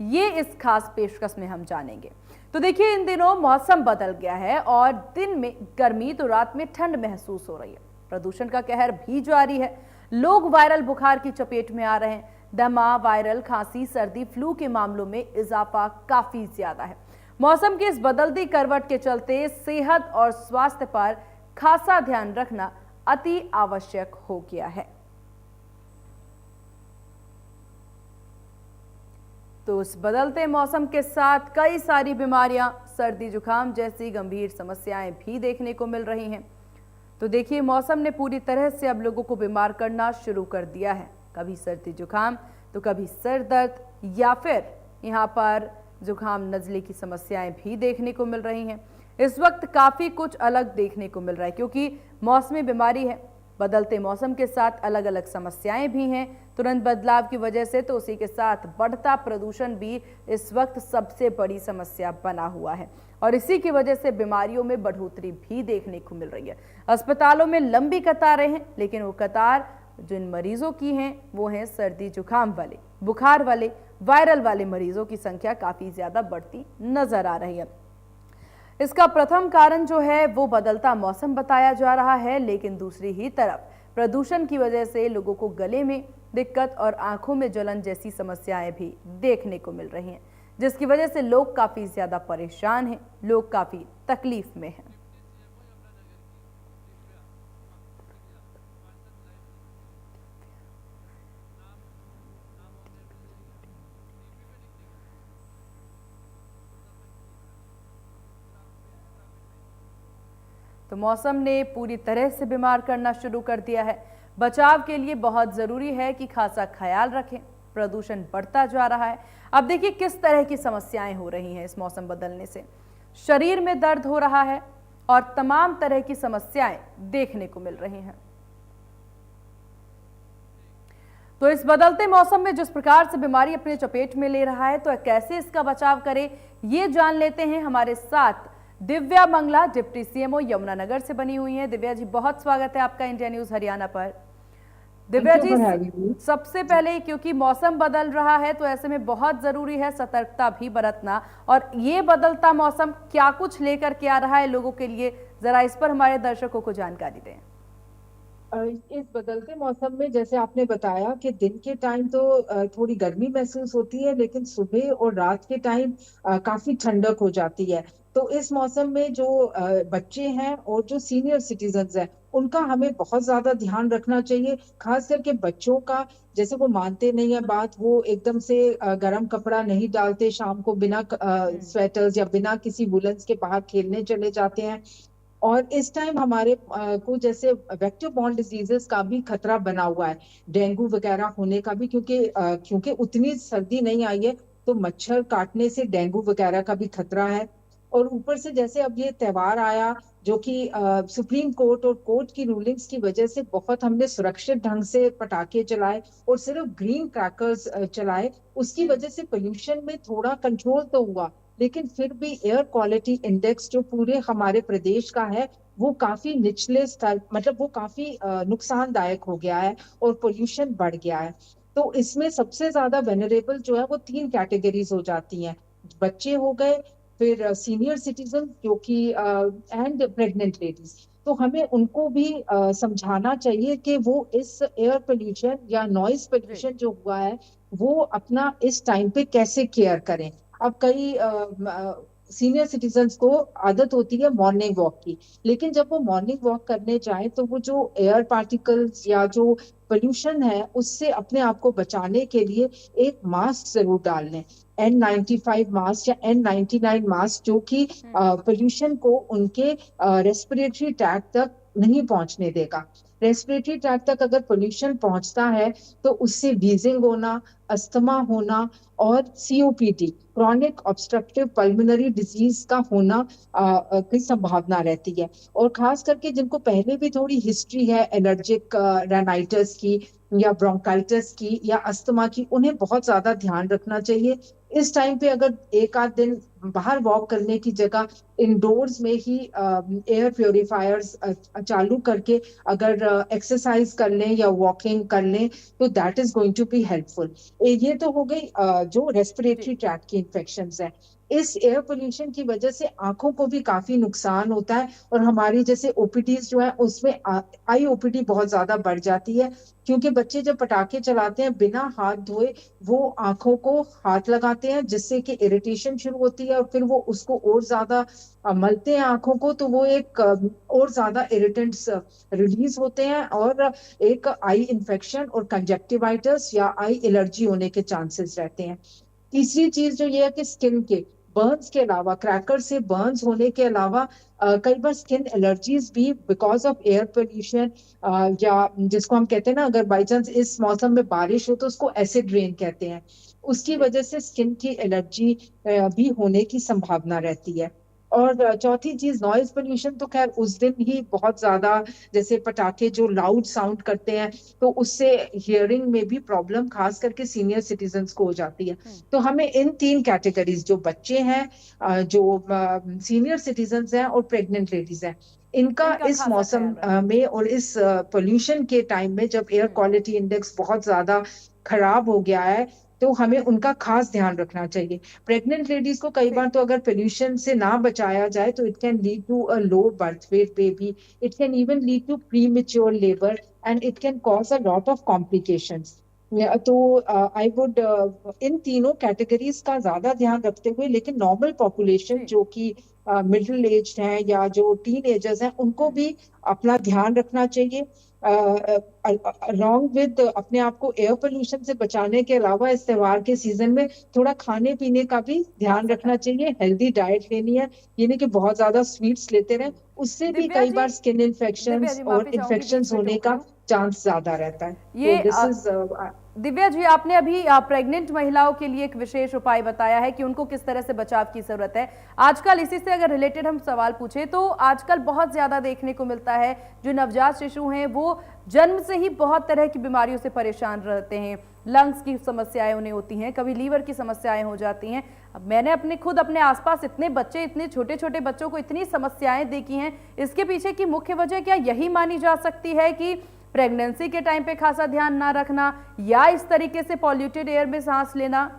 ये इस खास पेशकश में हम जानेंगे। तो देखिए, इन दिनों मौसम बदल गया है और दिन में गर्मी तो रात में ठंड महसूस हो रही है। प्रदूषण का कहर भी जारी है। लोग वायरल बुखार की चपेट में आ रहे हैं। दमा, वायरल खांसी, सर्दी, फ्लू के मामलों में इजाफा काफी ज्यादा है। मौसम की इस बदलती करवट के चलते सेहत और स्वास्थ्य पर खासा ध्यान रखना अति आवश्यक हो गया है। तो इस बदलते मौसम के साथ कई सारी बीमारियां, सर्दी जुकाम जैसी गंभीर समस्याएं भी देखने को मिल रही हैं। तो देखिए, मौसम ने पूरी तरह से अब लोगों को बीमार करना शुरू कर दिया है। कभी सर्दी जुकाम तो कभी सर दर्द या फिर यहाँ पर जुकाम नजले की समस्याएं भी देखने को मिल रही हैं। इस वक्त काफ़ी कुछ अलग देखने को मिल रहा है क्योंकि मौसमी बीमारी है। बदलते मौसम के साथ अलग अलग समस्याएं भी हैं। तुरंत बदलाव की वजह से तो उसी के साथ बढ़ता प्रदूषण भी इस वक्त सबसे बड़ी समस्या बना हुआ है और इसी की वजह से बीमारियों में बढ़ोतरी भी देखने को मिल रही है। अस्पतालों में लंबी कतारें हैं, लेकिन वो कतार जिन मरीजों की हैं वो हैं सर्दी जुकाम वाले, बुखार वाले, वायरल वाले मरीजों की संख्या काफ़ी ज़्यादा बढ़ती नजर आ रही है। इसका प्रथम कारण जो है वो बदलता मौसम बताया जा रहा है, लेकिन दूसरी ही तरफ प्रदूषण की वजह से लोगों को गले में दिक्कत और आंखों में जलन जैसी समस्याएं भी देखने को मिल रही हैं, जिसकी वजह से लोग काफ़ी ज़्यादा परेशान हैं, लोग काफ़ी तकलीफ में हैं। तो मौसम ने पूरी तरह से बीमार करना शुरू कर दिया है। बचाव के लिए बहुत ज़रूरी है कि खासा ख्याल रखें। प्रदूषण बढ़ता जा रहा है। अब देखिए किस तरह की समस्याएं हो रही हैं। इस मौसम बदलने से शरीर में दर्द हो रहा है और तमाम तरह की समस्याएं देखने को मिल रही हैं। तो इस बदलते मौसम में जिस प्रकार से बीमारी अपने चपेट में ले रहा है, तो कैसे इसका बचाव करें, ये जान लेते हैं। हमारे साथ दिव्या मंगला, डिप्टी सीएमओ यमुनानगर से बनी हुई हैं। दिव्या जी, बहुत स्वागत है आपका इंडिया न्यूज हरियाणा पर। दिव्या जी, सबसे पहले क्योंकि मौसम बदल रहा है तो ऐसे में बहुत जरूरी है सतर्कता भी बरतना, और ये बदलता मौसम क्या कुछ लेकर के आ रहा है लोगों के लिए, जरा इस पर हमारे दर्शकों को जानकारी दें। इस बदलते मौसम में जैसे आपने बताया कि दिन के टाइम तो थोड़ी गर्मी महसूस होती है, लेकिन सुबह और रात के टाइम काफी ठंडक हो जाती है। तो इस मौसम में जो बच्चे हैं और जो सीनियर सिटीजन्स हैं, उनका हमें बहुत ज्यादा ध्यान रखना चाहिए। खास करके बच्चों का, जैसे वो मानते नहीं है बात, वो एकदम से गर्म कपड़ा नहीं डालते, शाम को बिना स्वेटर्स या बिना किसी वुलन्स के बाहर खेलने चले जाते हैं। और इस टाइम हमारे को जैसे वेक्टर बॉर्न डिजीजेस का भी खतरा बना हुआ है, डेंगू वगैरह होने का भी, क्योंकि उतनी सर्दी नहीं आई है, तो मच्छर काटने से डेंगू वगैरह का भी खतरा है। और ऊपर से जैसे अब ये त्योहार आया, जो कि सुप्रीम कोर्ट और कोर्ट की रूलिंग्स की वजह से बहुत हमने सुरक्षित ढंग से पटाखे चलाए और सिर्फ ग्रीन क्रैकर्स चलाए, उसकी वजह से पोल्यूशन में थोड़ा कंट्रोल तो हुआ, लेकिन फिर भी एयर क्वालिटी इंडेक्स जो पूरे हमारे प्रदेश का है, वो काफी निचले स्तर, मतलब वो काफी नुकसानदायक हो गया है और पोल्यूशन बढ़ गया है। तो इसमें सबसे ज्यादा वेनरेबल जो है वो 3 कैटेगरीज हो जाती हैं। बच्चे हो गए, फिर सीनियर सिटीजन जो कि एंड प्रेग्नेंट लेडीज। तो हमें उनको भी समझाना चाहिए कि वो इस एयर पोल्यूशन या नॉइज पोल्यूशन जो हुआ है, वो अपना इस टाइम पे कैसे केयर करें। अब कई सीनियर सिटीजन्स को आदत होती है मॉर्निंग वॉक की, लेकिन जब वो मॉर्निंग वॉक करने जाए तो वो जो एयर पार्टिकल्स या जो पोल्यूशन है, उससे अपने आप को बचाने के लिए एक मास्क जरूर डाल लें, N95 मास्क या N99 मास्क, जो कि पोल्यूशन को उनके रेस्पिरेटरी ट्रैक्ट तक नहीं पहुंचने देगा। रेस्पिरेटरी ट्रैक्ट तक अगर पोल्यूशन पहुंचता है तो उससे वीजिंग होना, अस्थमा होना और COPD, chronic obstructive pulmonary disease का होना की संभावना रहती है। और खास करके जिनको पहले भी थोड़ी हिस्ट्री है एलर्जिक राइनाइटिस की या ब्रोंकाइटिस की या अस्थमा की, उन्हें बहुत ज्यादा ध्यान रखना चाहिए। इस टाइम पे अगर एक आध दिन बाहर वॉक करने की जगह इंडोर्स में ही एयर प्योरीफायर्स चालू करके अगर एक्सरसाइज कर लें या वॉकिंग कर लें तो that is going to be helpful. ये तो हो गई जो रेस्पिरेटरी जी ट्रैक्ट की इन्फेक्शंस है। इस एयर पोल्यूशन की वजह से आंखों को भी काफी नुकसान होता है, और हमारी जैसे ओपीडीज जो है उसमें आई ओपीडी बहुत ज्यादा बढ़ जाती है, क्योंकि बच्चे जब पटाखे चलाते हैं बिना हाथ धोए वो आंखों को हाथ लगाते हैं, जिससे कि इरिटेशन शुरू होती है और फिर वो उसको और ज्यादा मलते हैं आंखों को, तो वो एक और ज्यादा इरिटेंट्स रिलीज होते हैं और एक आई इन्फेक्शन और कंजक्टिवाइटिस या आई एलर्जी होने के चांसेस रहते हैं। तीसरी चीज जो ये है कि स्किन के बर्न्स के अलावा, क्रैकर से बर्न्स होने के अलावा कई बार स्किन एलर्जीज भी बिकॉज ऑफ एयर पोल्यूशन, या जिसको हम कहते हैं ना, अगर बाई चांस इस मौसम में बारिश हो तो उसको एसिड रेन कहते हैं, उसकी जी वजह से स्किन की एलर्जी भी होने की संभावना रहती है। और चौथी चीज नॉइज पोल्यूशन, तो खैर उस दिन ही बहुत ज्यादा, जैसे पटाखे जो लाउड साउंड करते हैं तो उससे हियरिंग में भी प्रॉब्लम खास करके सीनियर सिटीजन्स को हो जाती है। हम्म, तो हमें इन तीन कैटेगरीज, जो बच्चे हैं, जो सीनियर सिटीजन्स हैं और प्रेग्नेंट लेडीज हैं, इनका इनका इस खासा मौसम ख्याल रखना में चाहिए। और इस पोल्यूशन के टाइम में जब एयर हम्म, क्वालिटी इंडेक्स बहुत ज्यादा खराब हो गया है, तो हमें उनका खास ध्यान रखना चाहिए। प्रेग्नेंट लेडीज को कई बार ठीक तो अगर पोल्यूशन से ना बचाया जाए तो it can lead to a low birth weight baby, it can even lead to premature labour, and it can cause a lot of complications. तो आई वुड इन तीनों कैटेगरीज का ज्यादा ध्यान रखते हुए, लेकिन नॉर्मल पॉपुलेशन जी जो कि मिडिल एज्ड हैं या जो टीन एजर्स हैं, उनको हम्म, भी अपना ध्यान रखना चाहिए। अलॉन्ग विद अपने आप को एयर पोल्यूशन से बचाने के अलावा इस त्योहार के सीजन में थोड़ा खाने पीने का भी ध्यान खासा रखना ख्याल चाहिए, हेल्दी डाइट लेनी है, ये नहीं कि बहुत ज्यादा स्वीट्स लेते रहे, उससे भी दिव्या कई जी बार स्किन दिव्या इन्फेक्शंस जी और माफी चाहूंगी बीच इन्फेक्शंस में होने टोक रही का हूँ। चांस ज्यादा रहता है। तो ये दिस इज दिव्या जी आपने अभी प्रेग्नेंट महिलाओं के लिए एक विशेष उपाय बताया है कि उनको किस तरह से बचाव की जरूरत है। आजकल इसी से अगर रिलेटेड हम सवाल पूछे तो आजकल बहुत ज्यादा देखने को मिलता है जो नवजात शिशु हैं वो जन्म से ही बहुत तरह की बीमारियों से परेशान रहते हैं। लंग्स की समस्याएं उन्हें होती हैं, कभी लीवर की समस्याएं हो जाती हैं। अब मैंने अपने आसपास इतने बच्चे, इतने छोटे छोटे बच्चों को इतनी समस्याएं देखी हैं। इसके पीछे की मुख्य वजह क्या यही मानी जा सकती है कि प्रेगनेंसी के टाइम पे खासा ध्यान ना रखना, या इस तरीके से पॉल्यूटेड एयर में सांस लेना?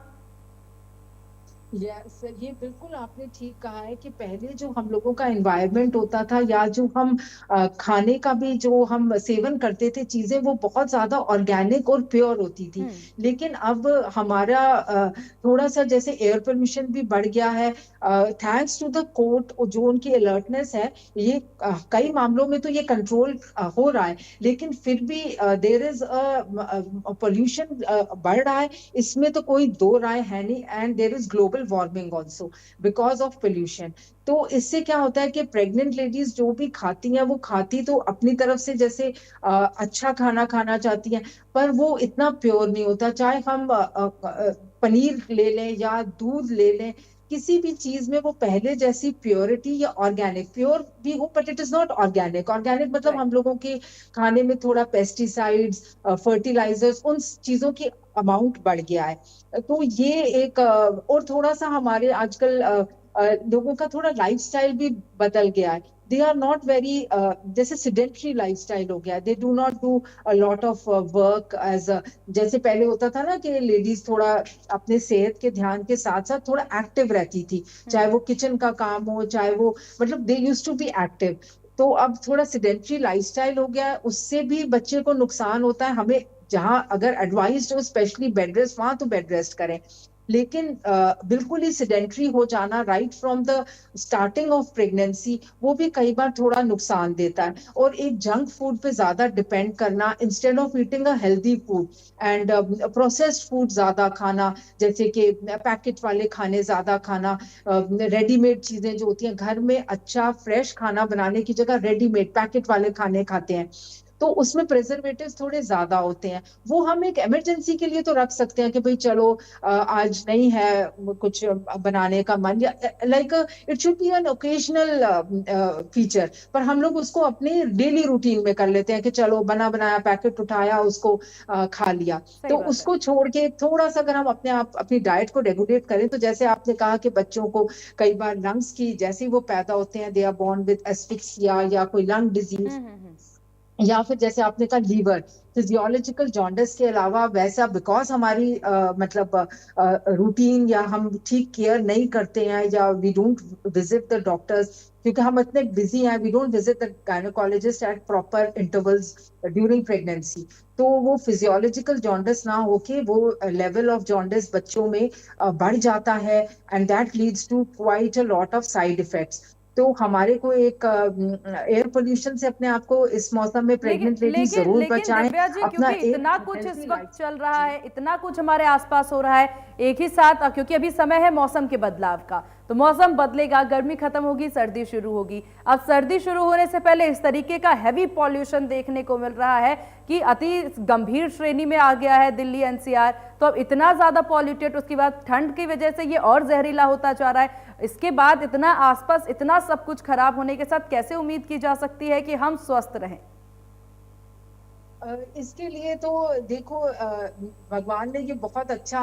यस, ये बिल्कुल आपने ठीक कहा है कि पहले जो हम लोगों का एनवायरनमेंट होता था, या जो हम खाने का भी जो हम सेवन करते थे चीजें, वो बहुत ज्यादा ऑर्गेनिक और प्योर होती थी। हम्म लेकिन अब हमारा थोड़ा सा जैसे एयर पोल्यूशन भी बढ़ गया है, थैंक्स टू द कोर्ट, जो उनकी अलर्टनेस है, ये कई जी मामलों में तो ये कंट्रोल हो रहा है, लेकिन फिर भी देयर इज पोल्यूशन बढ़ रहा है, इसमें तो कोई दो राय है नहीं, and there is global warming also because of pollution. तो इससे क्या होता है कि प्रेग्नेंट लेडीज जो भी खाती हैं, वो खाती तो अपनी तरफ से जैसे अच्छा खाना खाना चाहती हैं, पर वो इतना प्योर नहीं होता। चाहे हम पनीर ले लें या दूध ले लें, किसी भी चीज में वो पहले जैसी प्योरिटी या ऑर्गेनिक, प्योर भी हो but it is not organic. Organic मतलब राइट हम लोगों के खाने में थोड़ा पेस्टिसाइड्स, फर्टिलाइजर्स, उन चीजों की अमाउंट बढ़ गया है। तो ये एक और थोड़ा सा हमारे आजकल लोगों का थोड़ा लाइफस्टाइल भी बदल गया है। दे आर नॉट वेरी, जैसे सिडेंट्री लाइफस्टाइल हो गया, they do not do a lot of work as, जैसे पहले होता था ना कि लेडीज थोड़ा अपने सेहत के ध्यान के साथ साथ थोड़ा एक्टिव रहती थी, चाहे वो किचन का काम हो, चाहे वो, मतलब they used to be active. तो अब थोड़ा सिडेंट्री लाइफस्टाइल हो गया है, उससे भी बच्चे को नुकसान होता है। हमें जहां अगर एडवाइस्ड हो स्पेशली बेड रेस्ट, वहां तो बेड रेस्ट करें, लेकिन बिल्कुल ही सिडेंट्री हो जाना right from the starting of pregnancy, वो भी कई बार थोड़ा नुकसान देता है। और एक जंक फूड पे ज्यादा डिपेंड करना instead of eating a healthy food, and processed food ज्यादा खाना, जैसे कि पैकेट वाले खाने ज्यादा खाना, रेडीमेड चीजें जो होती हैं, घर में अच्छा फ्रेश खाना बनाने की जगह रेडीमेड पैकेट वाले खाने खाते हैं। तो उसमें प्रिजर्वेटिव्स थोड़े ज्यादा होते हैं। वो हम एक इमरजेंसी के लिए तो रख सकते हैं कि भाई चलो आज नहीं है कुछ बनाने का मन, या like it should be an occasional feature, पर हम लोग उसको अपने डेली रूटीन में कर लेते हैं कि चलो बना बनाया पैकेट उठाया, उसको खा लिया। सही तो बात है। उसको छोड़ के थोड़ा सा अगर हम अपने आप अपनी डाइट को रेगुलेट करें, तो जैसे आपने कहा कि बच्चों को कई बार लंग्स की, जैसे ही वो पैदा होते हैं they are born with asphyxia या कोई लंग डिजीज, हम्म। या फिर जैसे आपने कहा लीवर फिजियोलॉजिकल जॉन्डिस के अलावा वैसा, बिकॉज हमारी मतलब रूटीन या हम ठीक केयर नहीं करते हैं, या we don't visit the doctors, क्योंकि हम इतने बिजी हैं, we don't visit the gynaecologist at proper intervals during pregnancy. तो वो फिजियोलॉजिकल जॉन्डिस ना होके वो लेवल ऑफ जॉन्डिस बच्चों में बढ़ जाता है, and that leads to quite a lot of side effects. तो हमारे को एक एयर पोल्यूशन से अपने आप को इस मौसम में लेकिन प्रेग्नेंट लेडीज लेकिन जरूर लेकिन बचाएं। दिव्या जी, अपना क्योंकि इतना एक कुछ इस हेल्थी वक्त लाइफ। चल रहा जी। है, इतना कुछ हमारे आसपास हो रहा है एक ही साथ, क्योंकि अभी समय है मौसम के बदलाव का, तो मौसम बदलेगा, गर्मी खत्म होगी, सर्दी शुरू होगी। अब सर्दी शुरू होने से पहले इस तरीके का हैवी पॉल्यूशन देखने को मिल रहा है कि अति गंभीर श्रेणी में आ गया है दिल्ली एनसीआर। तो अब इतना ज्यादा पॉल्यूटेड, उसके बाद ठंड की वजह से ये और जहरीला होता जा रहा है। इसके बाद इतना आसपास इतना सब कुछ खराब होने के साथ कैसे उम्मीद की जा सकती है कि हम स्वस्थ रहें? इसके लिए तो देखो, भगवान ने ये बहुत अच्छा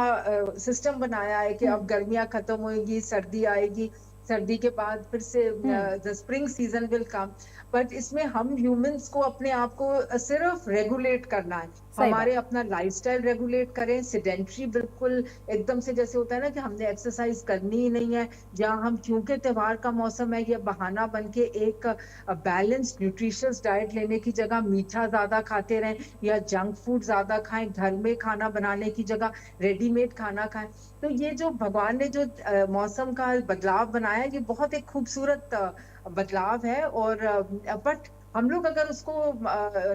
सिस्टम बनाया है कि अब गर्मियां खत्म होगी, सर्दी आएगी, सर्दी के बाद फिर से hmm. The spring season will come. But इसमें हम ह्यूमंस को अपने आप को सिर्फ रेगुलेट करना है, सही हमारे बात। अपना लाइफस्टाइल रेगुलेट करें। सिडेंट्री बिल्कुल एकदम से जैसे होता है ना कि हमने एक्सरसाइज करनी ही नहीं है, या हम क्योंकि त्योहार का मौसम है, ये बहाना बन के एक बैलेंस्ड न्यूट्रिशियस डाइट लेने की जगह मीठा ज्यादा खाते रहें, या जंक फूड ज्यादा खाएं, घर में खाना बनाने की जगह रेडीमेड खाना खाएं। तो ये जो भगवान ने जो मौसम का बदलाव बनाया, ये बहुत एक खूबसूरत बदलाव है। और बट हम लोग अगर उसको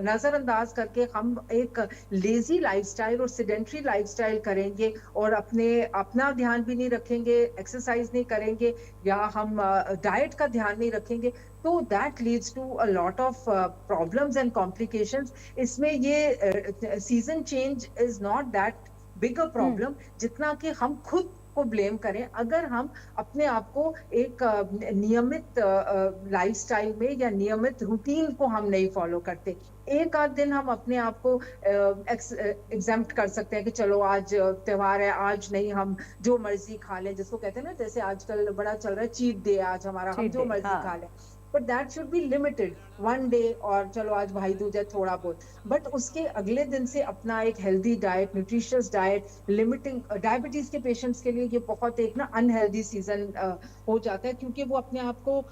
नजरअंदाज करके हम एक लेजी लाइफस्टाइल और सिडेंट्री लाइफस्टाइल करेंगे, और अपना ध्यान भी नहीं रखेंगे, एक्सरसाइज नहीं करेंगे, या हम डाइट का ध्यान नहीं रखेंगे, तो that leads to a lot of problems and complications. इसमें ये season change is not that big a hmm. Problem, जितना कि हम खुद को ब्लेम करें अगर हम अपने आप को एक नियमित लाइफस्टाइल में या नियमित रूटीन को हम नहीं फॉलो करते। एक आध दिन हम अपने आप को एग्जाम्प्ट कर सकते हैं कि चलो आज त्योहार है, आज नहीं, हम जो मर्जी खा लें, जिसको कहते हैं ना, जैसे आजकल बड़ा चल रहा है चीट डे, आज हमारा हम चीट जो डे, मर्जी हाँ। खा लें। But that should be limited, one day, और चलो आज भाई दूज है थोड़ा बहुत। बट उसके अगले दिन से अपना एक healthy diet, nutritious diet, limiting diabetes के पेशेंट्स के लिए ये बहुत एक ना अनहेल्दी सीजन हो जाता है, क्योंकि वो अपने आप को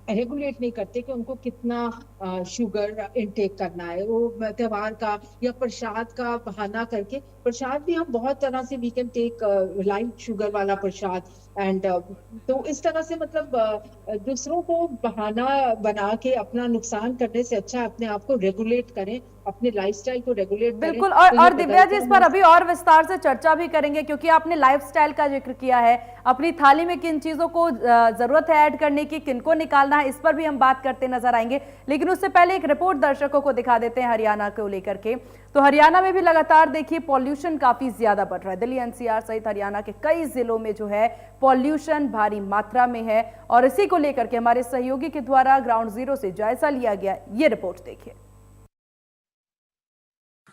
रेगुलेट नहीं करते कि उनको कितना शुगर इनटेक करना है। वो त्योहार का या प्रसाद का बहाना करके, प्रसाद भी हम बहुत तरह से we can take light sugar वाला प्रसाद, एंड तो इस तरह से मतलब दूसरों को बहाना बना के अपना नुकसान करने से अच्छा अपने आप को रेगुलेट करें, अपने लाइफस्टाइल को रेगुलेट करें। बिल्कुल। तो ये और दिव्या जी, बदलता इस पर अभी और विस्तार से चर्चा भी करेंगे, क्योंकि आपने लाइफस्टाइल का जिक्र किया है, अपनी थाली में किन चीजों को जरूरत है ऐड करने की, किनको निकालना है, इस पर भी हम बात करते नजर आएंगे। लेकिन उससे पहले एक रिपोर्ट दर्शकों को दिखा देते हैं हरियाणा को लेकर के। तो हरियाणा में भी लगातार देखिए पॉल्यूशन काफी ज्यादा बढ़ रहा है। दिल्ली एनसीआर सहित हरियाणा के कई जिलों में जो है पॉल्यूशन भारी मात्रा में है, और इसी को लेकर के हमारे सहयोगी के द्वारा ग्राउंड जीरो से जायजा लिया गया। ये रिपोर्ट देखिए।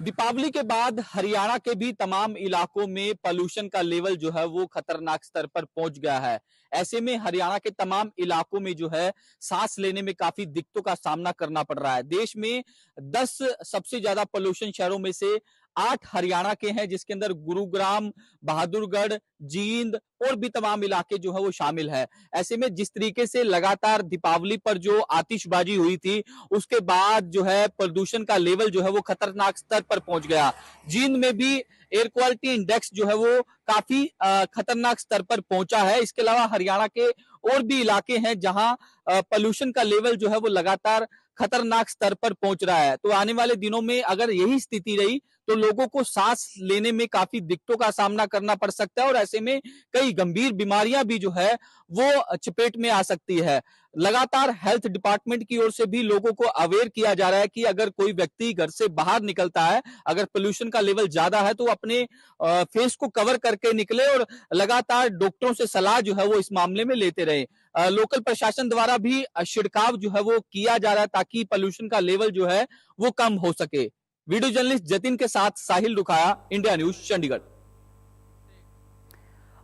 दीपावली के बाद हरियाणा के भी तमाम इलाकों में पोल्यूशन का लेवल जो है वो खतरनाक स्तर पर पहुंच गया है। ऐसे में हरियाणा के तमाम इलाकों में जो है सांस लेने में काफी दिक्कतों का सामना करना पड़ रहा है। देश में 10 सबसे ज्यादा पोल्यूशन शहरों में से 8 हरियाणा के हैं, जिसके अंदर गुरुग्राम, बहादुरगढ़, जींद और भी तमाम इलाके जो है वो शामिल है। ऐसे में जिस तरीके से लगातार दीपावली पर जो आतिशबाजी हुई थी, उसके बाद जो है प्रदूषण का लेवल जो है वो खतरनाक स्तर पर पहुंच गया। जींद में भी एयर क्वालिटी इंडेक्स जो है वो काफी खतरनाक स्तर पर पहुंचा है। इसके अलावा हरियाणा के और भी इलाके हैं जहां पोल्यूशन का लेवल जो है वो लगातार खतरनाक स्तर पर पहुंच रहा है। तो आने वाले दिनों में अगर यही स्थिति रही तो लोगों को सांस लेने में काफी दिक्कतों का सामना करना पड़ सकता है और ऐसे में कई गंभीर बीमारियां भी जो है वो चपेट में आ सकती है। लगातार हेल्थ डिपार्टमेंट की ओर से भी लोगों को अवेयर किया जा रहा है कि अगर कोई व्यक्ति घर से बाहर निकलता है, अगर पोल्यूशन का लेवल ज्यादा है तो वो अपने फेस को कवर करके निकले और लगातार डॉक्टरों से सलाह जो है वो इस मामले में लेते रहे। लोकल प्रशासन द्वारा भी छिड़काव जो है वो किया जा रहा है ताकि पोल्यूशन का लेवल जो है वो कम हो सके। वीडियो जर्नलिस्ट जतिन के साथ साहिल रुखाया, इंडिया न्यूज, चंडीगढ़।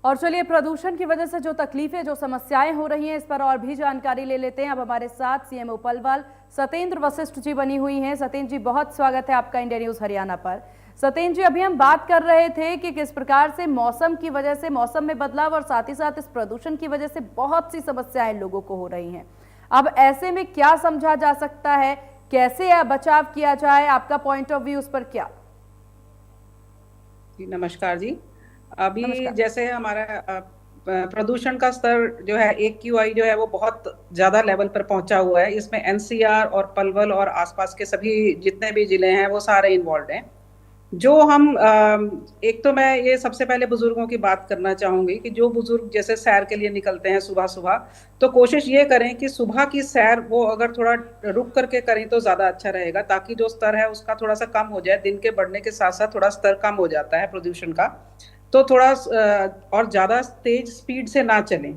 और चलिए, प्रदूषण की वजह से जो तकलीफें, जो समस्याएं हो रही हैं, इस पर और भी जानकारी ले लेते हैं। अब हमारे साथ सीएमओ पलवल सत्येंद्र वशिष्ठ जी बनी हुई हैं। सत्येंद्र जी, बहुत स्वागत है आपका इंडिया न्यूज हरियाणा पर। सत्येंद्र जी, अभी हम बात कर रहे थे कि किस प्रकार से मौसम की वजह से, मौसम में बदलाव और साथ ही साथ इस प्रदूषण की वजह से बहुत सी समस्याएं लोगों को हो रही हैं। अब ऐसे में क्या समझा जा सकता है, कैसे बचाव किया जाए, आपका पॉइंट ऑफ व्यू उस पर क्या? जी नमस्कार जी। अभी नमस्कार। जैसे हमारा प्रदूषण का स्तर जो है AQI जो है वो बहुत ज्यादा लेवल पर पहुंचा हुआ है। इसमें NCR और पलवल और आसपास के सभी जितने भी जिले हैं वो सारे इन्वॉल्व हैं। जो हम एक तो मैं ये सबसे पहले बुजुर्गों की बात करना चाहूंगी कि जो बुजुर्ग जैसे सैर के लिए निकलते हैं सुबह सुबह, तो कोशिश ये करें कि सुबह की सैर वो अगर थोड़ा रुक करके करें तो ज्यादा अच्छा रहेगा, ताकि जो स्तर है उसका थोड़ा सा कम हो जाए। दिन के बढ़ने के साथ साथ थोड़ा स्तर कम हो जाता है प्रदूषण का, तो थोड़ा और ज्यादा तेज स्पीड से ना चलें।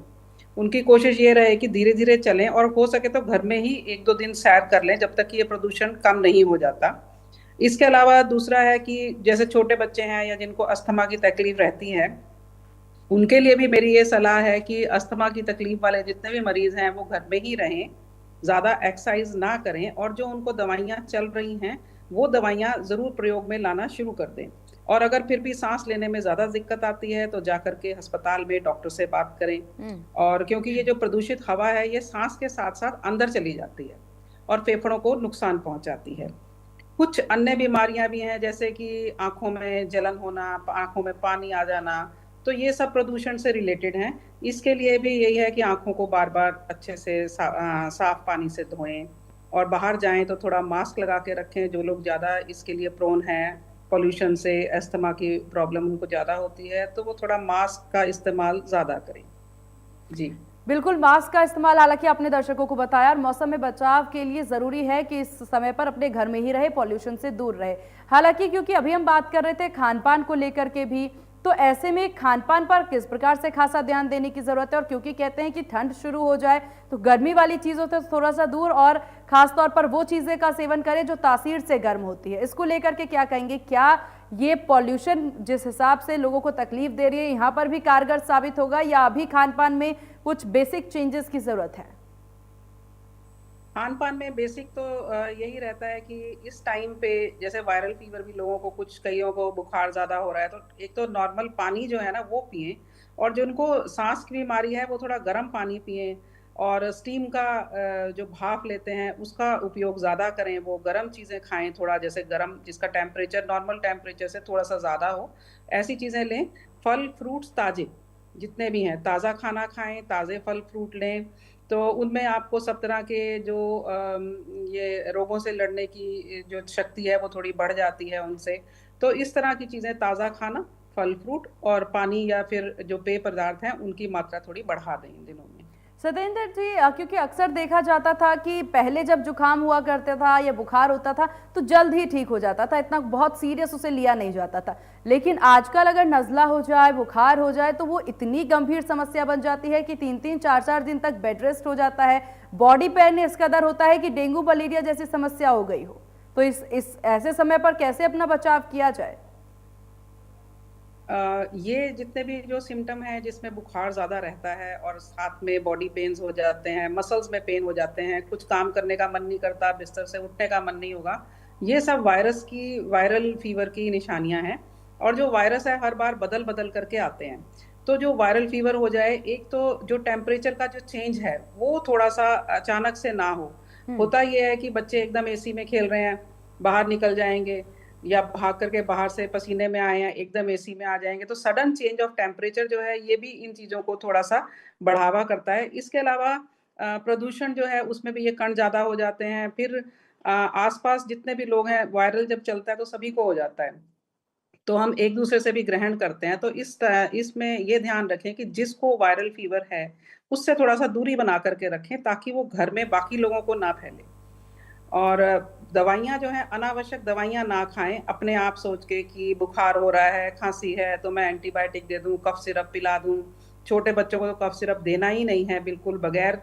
उनकी कोशिश ये रहे कि धीरे धीरे चलें और हो सके तो घर में ही 1-2 दिन सैर कर लें जब तक कि ये प्रदूषण कम नहीं हो जाता। इसके अलावा दूसरा है कि जैसे छोटे बच्चे हैं या जिनको अस्थमा की तकलीफ रहती है, उनके लिए भी मेरी ये सलाह है कि अस्थमा की तकलीफ वाले जितने भी मरीज हैं वो घर में ही रहें, ज्यादा एक्सरसाइज ना करें, और जो उनको दवाइयाँ चल रही हैं वो दवाइयाँ जरूर प्रयोग में लाना शुरू कर दें। और अगर फिर भी सांस लेने में ज्यादा दिक्कत आती है तो जाकर के अस्पताल में डॉक्टर से बात करें। और क्योंकि ये जो प्रदूषित हवा है ये सांस के साथ साथ अंदर चली जाती है और फेफड़ों को नुकसान पहुंचाती है। कुछ अन्य बीमारियां भी हैं जैसे कि आंखों में जलन होना, आंखों में पानी आ जाना, तो ये सब प्रदूषण से रिलेटेड हैं। इसके लिए भी यही है कि आंखों को बार बार अच्छे से साफ पानी से धोएं, और बाहर जाएं तो थोड़ा मास्क लगा के रखें। जो लोग ज़्यादा इसके लिए प्रोन हैं, पॉल्यूशन से अस्थमा की प्रॉब्लम उनको ज़्यादा होती है, तो वो थोड़ा मास्क का इस्तेमाल ज़्यादा करें। जी बिल्कुल, मास्क का इस्तेमाल हालांकि आपने दर्शकों को बताया, और मौसम में बचाव के लिए जरूरी है कि इस समय पर अपने घर में ही रहे, पॉल्यूशन से दूर रहे। हालांकि क्योंकि अभी हम बात कर रहे थे खान पान को लेकर के भी, तो ऐसे में खान पान पर किस प्रकार से खासा ध्यान देने की जरूरत है। और क्योंकि कहते हैं कि ठंड शुरू हो जाए तो गर्मी वाली चीजों से थोड़ा सा दूर, और खास तौर पर वो चीजें का सेवन करें जो तासीर से गर्म होती है। इसको लेकर के क्या कहेंगे? क्या ये पॉल्यूशन जिस हिसाब से लोगों को तकलीफ दे रही है, यहाँ पर भी कारगर साबित होगा, या अभी खान पान में कुछ बेसिक चेंजेस की जरूरत है? खान पान में बेसिक तो यही रहता है कि इस टाइम पे जैसे वायरल फीवर भी लोगों को, कुछ कईयों को बुखार ज्यादा हो रहा है, तो एक तो नॉर्मल पानी जो है ना वो पिए, और जो उनको सांस की बीमारी है वो थोड़ा गर्म पानी पिए, और स्टीम का जो भाप लेते हैं उसका उपयोग ज्यादा करें। वो गर्म चीजें खाएं थोड़ा, जैसे गर्म जिसका टेम्परेचर नॉर्मल टेम्परेचर से थोड़ा सा ज्यादा हो, ऐसी चीजें लें। फल फ्रूट्स ताजे जितने भी हैं, ताज़ा खाना खाएं, ताज़े फल फ्रूट लें, तो उनमें आपको सब तरह के जो ये रोगों से लड़ने की जो शक्ति है वो थोड़ी बढ़ जाती है उनसे। तो इस तरह की चीज़ें, ताज़ा खाना, फल फ्रूट और पानी या फिर जो पेय पदार्थ हैं उनकी मात्रा थोड़ी बढ़ा दें इन दिनों में। सत्येंद्र जी, क्योंकि अक्सर देखा जाता था कि पहले जब जुकाम हुआ करता था या बुखार होता था तो जल्द ही ठीक हो जाता था, इतना बहुत सीरियस उसे लिया नहीं जाता था। लेकिन आजकल अगर नज़ला हो जाए, बुखार हो जाए, तो वो इतनी गंभीर समस्या बन जाती है कि 3-3, 4-4 दिन तक बेड रेस्ट हो जाता है। बॉडी पेन इस कदर होता है कि डेंगू मलेरिया जैसी समस्या हो गई हो। तो इस ऐसे समय पर कैसे अपना बचाव किया जाए? ये जितने भी जो सिम्टम है जिसमें बुखार ज़्यादा रहता है और साथ में बॉडी पेन्स हो जाते हैं, मसल्स में पेन हो जाते हैं, कुछ काम करने का मन नहीं करता, बिस्तर से उठने का मन नहीं होगा, ये सब वायरल फीवर की निशानियां हैं। और जो वायरस है हर बार बदल बदल करके आते हैं। तो जो वायरल फीवर हो जाए, एक तो जो टेम्परेचर का जो चेंज है वो थोड़ा सा अचानक से ना हो। होता ये है कि बच्चे एकदम AC में खेल रहे हैं, बाहर निकल जाएंगे, या भाग करके बाहर से पसीने में आए हैं एकदम AC में आ जाएंगे, तो सडन चेंज ऑफ टेम्परेचर जो है ये भी इन चीज़ों को थोड़ा सा बढ़ावा करता है। इसके अलावा प्रदूषण जो है उसमें भी ये कण ज़्यादा हो जाते हैं। फिर आसपास जितने भी लोग हैं, वायरल जब चलता है तो सभी को हो जाता है, तो हम एक दूसरे से भी ग्रहण करते हैं। तो इसमें ये ध्यान रखें कि जिसको वायरल फीवर है उससे थोड़ा सा दूरी बना करके रखें ताकि वो घर में बाकी लोगों को ना फैले। और दवाइयाँ जो हैं, अनावश्यक दवाइयाँ ना खाएं अपने आप सोच के कि बुखार हो रहा है, खांसी है तो मैं एंटीबायोटिक दे दूं, कफ सिरप पिला दूं। छोटे बच्चों को तो कफ सिरप देना ही नहीं है, बिल्कुल बगैर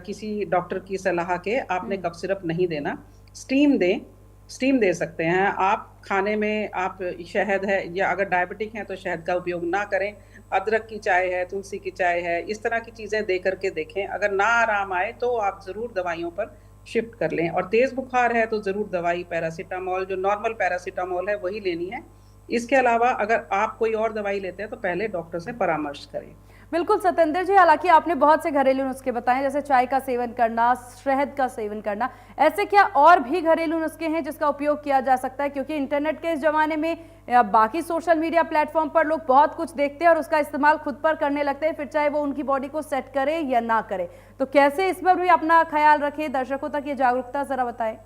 किसी डॉक्टर की सलाह के आपने कफ सिरप नहीं देना। स्टीम दे सकते हैं आप। खाने में आप शहद है, या अगर डायबिटिक हैं तो शहद का उपयोग ना करें। अदरक की चाय है, तुलसी की चाय है, इस तरह की चीज़ें दे करके देखें। अगर ना आराम आए तो आप ज़रूर दवाइयों पर शिफ्ट कर लें। और तेज़ बुखार है तो ज़रूर दवाई पैरासीटामोल, जो नॉर्मल पैरासीटामोल है वही लेनी है। इसके अलावा अगर आप कोई और दवाई लेते हैं तो पहले डॉक्टर से परामर्श करें। बिल्कुल सतेंद्र जी, हालांकि आपने बहुत से घरेलू नुस्खे बताए, जैसे चाय का सेवन करना, शहद का सेवन करना, ऐसे क्या और भी घरेलू नुस्खे हैं जिसका उपयोग किया जा सकता है? क्योंकि इंटरनेट के इस जमाने में बाकी सोशल मीडिया प्लेटफॉर्म पर लोग बहुत कुछ देखते हैं और उसका इस्तेमाल खुद पर करने लगते हैं, फिर चाहे वो उनकी बॉडी को सेट करे या ना करे। तो कैसे इस पर भी अपना ख्याल रखें, दर्शकों तक ये जागरूकता जरा बताएं।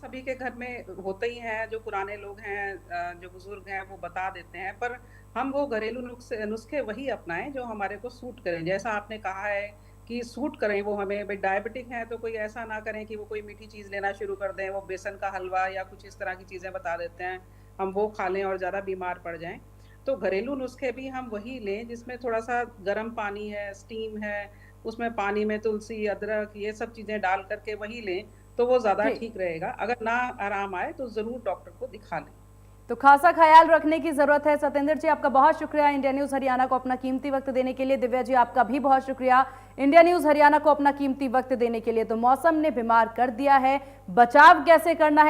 सभी के घर में होते ही हैं, जो पुराने लोग हैं, जो बुजुर्ग हैं, वो बता देते हैं, पर हम वो घरेलू नुस्खे वही अपनाएं जो हमारे को सूट करें। जैसा आपने कहा है कि सूट करें वो हमें। भाई डायबिटिक है तो कोई ऐसा ना करें कि वो कोई मीठी चीज़ लेना शुरू कर दें, वो बेसन का हलवा या कुछ इस तरह की चीज़ें बता देते हैं, हम वो खा लें और ज़्यादा बीमार पड़ जाएं। तो घरेलू नुस्खे भी हम वही लें जिसमें थोड़ा सा गर्म पानी है, स्टीम है, उसमें पानी में तुलसी, अदरक, ये सब चीज़ें डाल करके वही लें तो वो ज़्यादा ठीक रहेगा। अगर ना आराम आए तो ज़रूर डॉक्टर को दिखा लें। तो खासा ख्याल रखने की जरूरत है। सतेंद्र जी, आपका बहुत शुक्रिया इंडिया न्यूज हरियाणा को अपना कीमती वक्त देने के लिए। दिव्या जी, आपका भी बहुत शुक्रिया इंडिया न्यूज हरियाणा को अपना कीमती वक्त देने के लिए। तो मौसम ने बीमार कर दिया है, बचाव कैसे करना है